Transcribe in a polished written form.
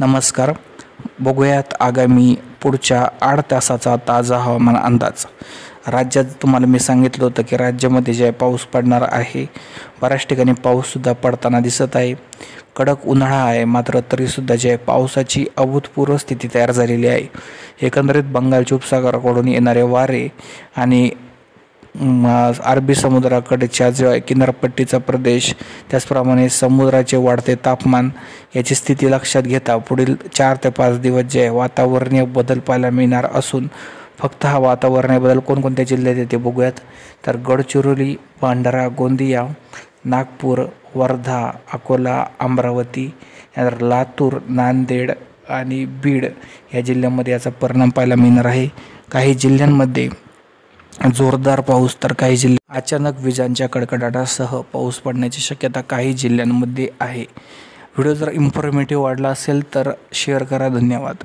नमस्कार. बघूयात आगामी पुढच्या 8 तासाचा ताजा हवामान अंदाज. राज्यात तुम्हाला मी सांगितलं होतं की राज्यामध्ये जे पाऊस पडणार आहे, बऱ्याच ठिकाणी पाऊससुद्धा पडताना दिसत आहे. कडक उन्हाळा आहे, मात्र तरीसुद्धा जे पावसाची अभूतपूर्व स्थिती तयार झालेली आहे. एकंदरीत बंगालच्या उपसागराकडून येणारे वारे आणि अरबी समुद्राकडच्या जो आहे किनारपट्टीचा प्रदेश, त्याचप्रमाणे समुद्राचे वाढते तापमान याची स्थिती लक्षात घेता पुढील 4 ते 5 दिवस जे वातावरणीय बदल पाहायला मिळणार असून, फक्त हा वातावरणीय बदल कोणकोणत्या जिल्ह्यात येते बघूयात. तर गडचिरोली, भंडारा, गोंदिया, नागपूर, वर्धा, अकोला, अमरावती, यानंतर लातूर, नांदेड आणि बीड या जिल्ह्यांमध्ये याचा परिणाम पाहायला मिळणार आहे. काही जिल्ह्यांमध्ये जोरदार पाऊस, तर काही जिल्ह्यात अचानक विजांच्या कडकडाटासह पाऊस पडण्याची शक्यता काही जिल्ह्यांमध्ये आहे. व्हिडिओ जर इन्फॉर्मेटिव्ह वाटला असेल तर शेअर करा. धन्यवाद.